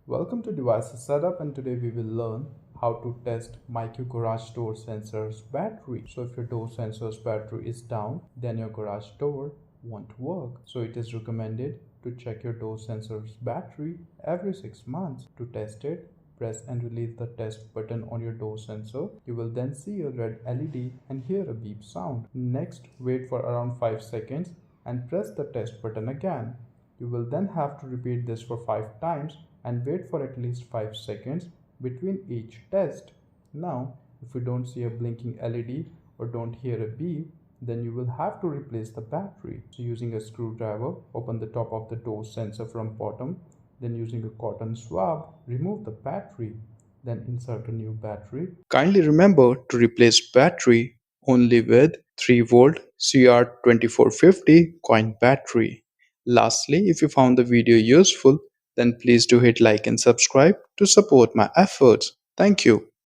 Welcome to Devices Setup, and today we will learn how to test Myq garage door sensor's battery. So if your door sensor's battery is down, then your garage door won't work. So it is recommended to check your door sensor's battery every 6 months. To test it, press and release the test button on your door sensor. You will then see a red LED and hear a beep sound. Next, wait for around 5 seconds and press the test button again. You will then have to repeat this for 5 times and wait for at least 5 seconds between each test. Now, if you don't see a blinking LED or don't hear a beep, then you will have to replace the battery. So using a screwdriver, open the top of the door sensor from bottom, then using a cotton swab, remove the battery, then insert a new battery. Kindly remember to replace battery only with 3-volt CR2450 coin battery. Lastly, if you found the video useful, then please do hit like and subscribe to support my efforts. Thank you.